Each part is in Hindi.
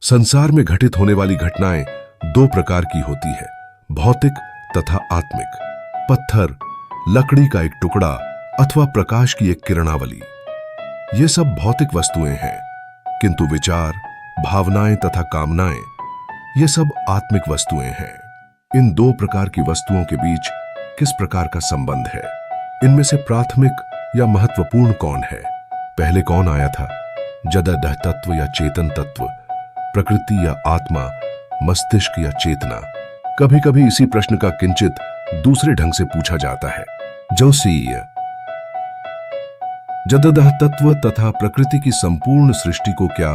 संसार में घटित होने वाली घटनाएं दो प्रकार की होती है, भौतिक तथा आत्मिक। पत्थर, लकड़ी का एक टुकड़ा अथवा प्रकाश की एक किरणावली, ये सब भौतिक वस्तुएं हैं। किंतु विचार, भावनाएं तथा कामनाएं, ये सब आत्मिक वस्तुएं हैं। इन दो प्रकार की वस्तुओं के बीच किस प्रकार का संबंध है? इनमें से प्राथमिक या महत्वपूर्ण कौन है? पहले कौन आया था? जडह तत्व या चेतन तत्व, प्रकृति या आत्मा, मस्तिष्क या चेतना? कभी कभी इसी प्रश्न का किंचित दूसरे ढंग से पूछा जाता है। जोशीय जडह तत्व तथा प्रकृति की संपूर्ण सृष्टि को क्या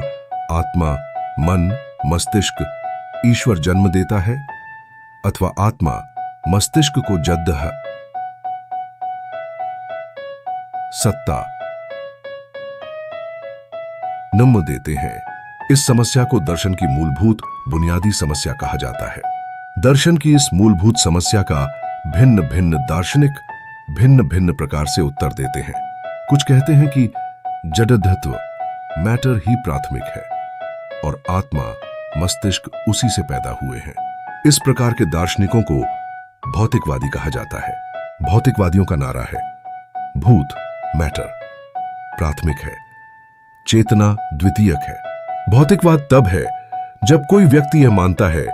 आत्मा, मन, मस्तिष्क, ईश्वर जन्म देता है, अथवा आत्मा मस्तिष्क को जडह सत्ता नम देते हैं? इस समस्या को दर्शन की मूलभूत बुनियादी समस्या कहा जाता है। दर्शन की इस मूलभूत समस्या का भिन्न भिन्न दार्शनिक भिन्न भिन्न प्रकार से उत्तर देते हैं। कुछ कहते हैं कि जडत्व, मैटर ही प्राथमिक है और आत्मा, मस्तिष्क उसी से पैदा हुए हैं। इस प्रकार के दार्शनिकों को भौतिकवादी कहा जाता है। भौतिकवादियों का नारा है, भूत, मैटर प्राथमिक है, चेतना द्वितीयक है। भौतिकवाद तब है जब कोई व्यक्ति यह मानता है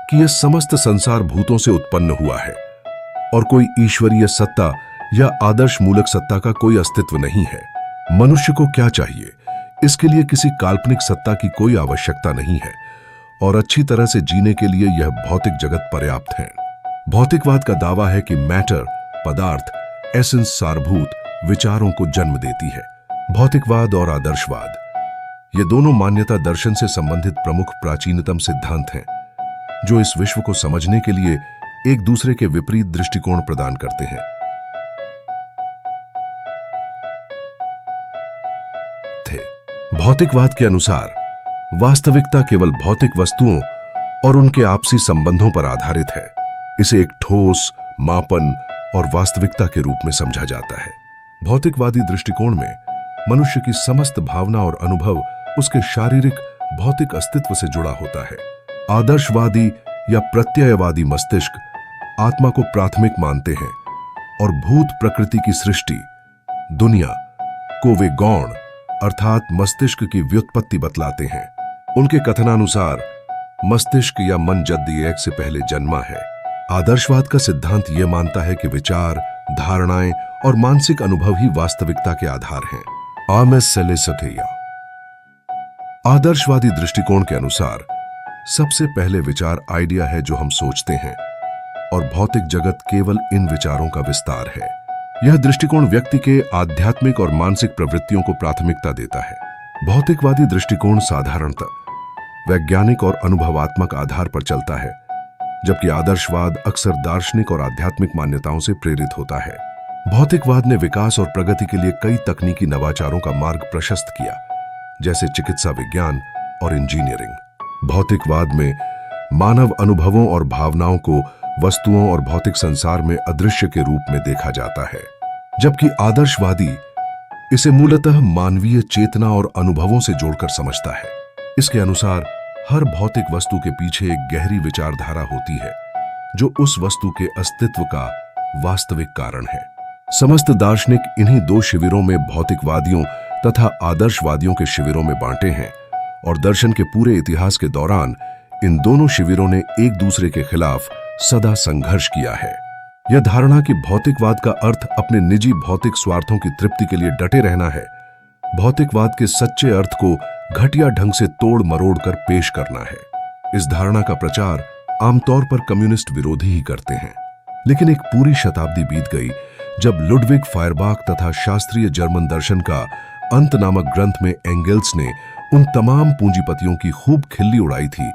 कि यह समस्त संसार भूतों से उत्पन्न हुआ है और कोई ईश्वरीय सत्ता या आदर्श मूलक सत्ता का कोई अस्तित्व नहीं है। मनुष्य को क्या चाहिए? इसके लिए किसी काल्पनिक सत्ता की कोई आवश्यकता नहीं है और अच्छी तरह से जीने के लिए यह भौतिक जगत पर्याप्त है। भौतिकवाद का दावा है कि मैटर, पदार्थ, एसेंस सारभूत विचारों को जन्म देती है। भौतिकवाद और आदर्शवाद, ये दोनों मान्यता दर्शन से संबंधित प्रमुख प्राचीनतम सिद्धांत हैं, जो इस विश्व को समझने के लिए एक दूसरे के विपरीत दृष्टिकोण प्रदान करते हैं। भौतिकवाद के अनुसार वास्तविकता केवल भौतिक वस्तुओं और उनके आपसी संबंधों पर आधारित है। इसे एक ठोस, मापन और वास्तविकता के रूप में समझा जाता है। भौतिकवादी दृष्टिकोण में मनुष्य की समस्त भावना और अनुभव उसके शारीरिक भौतिक अस्तित्व से जुड़ा होता है। आदर्शवादी या प्रत्ययवादी मस्तिष्क आत्मा को प्राथमिक मानते हैं और भूत प्रकृति की सृष्टि, दुनिया को वे गौण अर्थात मस्तिष्क की व्युत्पत्ति बतलाते हैं। उनके कथनानुसार मस्तिष्क या मन जद्द एक से पहले जन्मा है। आदर्शवाद का सिद्धांत यह मानता है कि विचार, धारणाएं और मानसिक अनुभव ही वास्तविकता के आधार हैं। आदर्शवादी दृष्टिकोण के अनुसार सबसे पहले विचार आइडिया है जो हम सोचते हैं और भौतिक जगत केवल इन विचारों का विस्तार है। यह दृष्टिकोण व्यक्ति के आध्यात्मिक और मानसिक प्रवृत्तियों को प्राथमिकता देता है। भौतिकवादी दृष्टिकोण साधारणतः वैज्ञानिक और अनुभवात्मक आधार पर चलता है, जबकि आदर्शवाद अक्सर दार्शनिक और आध्यात्मिक मान्यताओं से प्रेरित होता है। भौतिकवाद ने विकास और प्रगति के लिए कई तकनीकी नवाचारों का मार्ग प्रशस्त किया, जैसे चिकित्सा विज्ञान और इंजीनियरिंग। भौतिकवाद में मानव अनुभवों और भावनाओं को वस्तुओं और भौतिक संसार में अदृश्य के रूप में देखा जाता है, जबकि आदर्शवादी इसे मूलतः मानवीय चेतना और अनुभवों से जोड़कर समझता है। इसके अनुसार हर भौतिक वस्तु के पीछे एक गहरी विचारधारा होती है, जो उस वस्तु के अस्तित्व का वास्तविक कारण है। समस्त दार्शनिक इन्हीं दो शिविरों में, भौतिकवादियों तथा आदर्शवादियों के शिविरों में बांटे हैं और दर्शन के पूरे इतिहास के दौरान इन दोनों शिविरों ने एक दूसरे के खिलाफ सदा संघर्ष किया है। यह धारणा कि भौतिकवाद का अर्थ अपने निजी भौतिक स्वार्थों की तृप्ति के लिए डटे रहना है, भौतिकवाद के सच्चे अर्थ को घटिया ढंग से तोड़ मरोड़ कर पेश करना है। इस धारणा का प्रचार आमतौर पर कम्युनिस्ट विरोधी ही करते हैं, लेकिन एक पूरी शताब्दी बीत गई जब लुडविग फायरबाख तथा शास्त्रीय जर्मन दर्शन का अंत नामक ग्रंथ में एंगेल्स ने उन तमाम पूंजीपतियों की खूब खिल्ली उड़ाई थी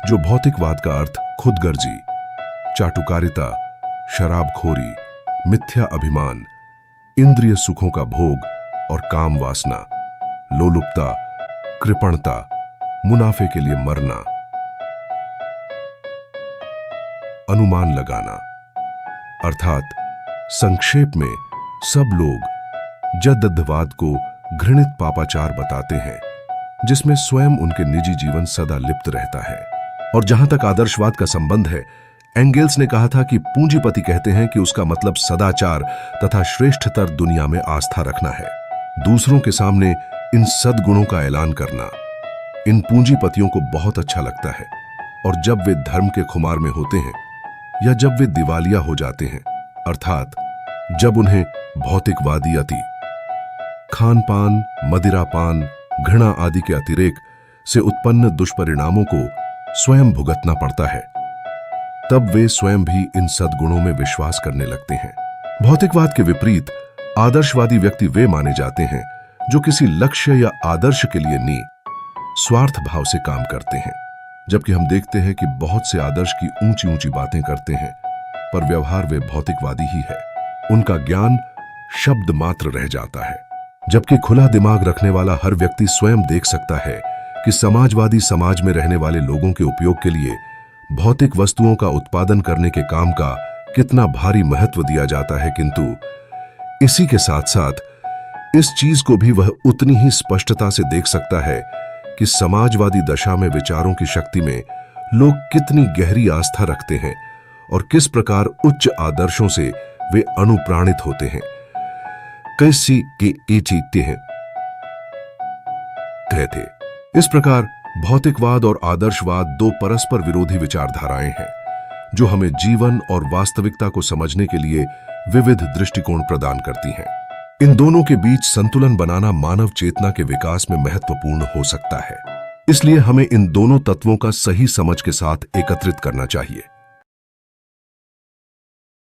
जो भौतिकवाद का अर्थ खुदगर्जी, चाटुकारिता, शराबखोरी, मिथ्या अभिमान, इंद्रिय सुखों का भोग और काम वासना, लोलुपता, कृपणता, मुनाफे के लिए मरना, अनुमान लगाना, अर्थात संक्षेप में सब लोग जडत्ववाद को घृणित पापाचार बताते हैं, जिसमें स्वयं उनके निजी जीवन सदा लिप्त रहता है। और जहां तक आदर्शवाद का संबंध है, एंगेल्स ने कहा था कि पूंजीपति कहते हैं कि उसका मतलब सदाचार तथा श्रेष्ठतर दुनिया में आस्था रखना है, दूसरों के सामने इन सद्गुणों का ऐलान करना। इन पूंजीपतियों को बहुत अच्छा लगता है, और जब वे धर्म के खुमार में होते हैं या जब वे दिवालिया हो जाते हैं, अर्थात जब उन्हें भौतिकवादी अति, खान पान, मदिरापान, घृणा आदि के अतिरेक से उत्पन्न दुष्परिणामों को स्वयं भुगतना पड़ता है, तब वे स्वयं भी इन सद्गुणों में विश्वास करने लगते हैं। भौतिकवाद के विपरीत आदर्शवादी व्यक्ति वे माने जाते हैं जो किसी लक्ष्य या आदर्श के लिए स्वार्थ भाव से काम करते हैं। जबकि हम देखते हैं कि बहुत से आदर्श की ऊंची ऊंची बातें करते हैं, पर व्यवहार वे भौतिकवादी ही है। उनका ज्ञान शब्द मात्र रह जाता है। जबकि खुला दिमाग रखने वाला हर व्यक्ति स्वयं देख सकता है कि समाजवादी समाज में रहने वाले लोगों के उपयोग के लिए भौतिक वस्तुओं का उत्पादन करने के काम का कितना भारी महत्व दिया जाता है, किंतु इसी के साथ साथ इस चीज को भी वह उतनी ही स्पष्टता से देख सकता है कि समाजवादी दशा में विचारों की शक्ति में लोग कितनी गहरी आस्था रखते हैं और किस प्रकार उच्च आदर्शों से वे अनुप्राणित होते हैं। कैसी के चीते हैं कहते। इस प्रकार भौतिकवाद और आदर्शवाद दो परस्पर विरोधी विचारधाराएं हैं जो हमें जीवन और वास्तविकता को समझने के लिए विविध दृष्टिकोण प्रदान करती हैं। इन दोनों के बीच संतुलन बनाना मानव चेतना के विकास में महत्वपूर्ण हो सकता है। इसलिए हमें इन दोनों तत्वों का सही समझ के साथ एकत्रित करना चाहिए।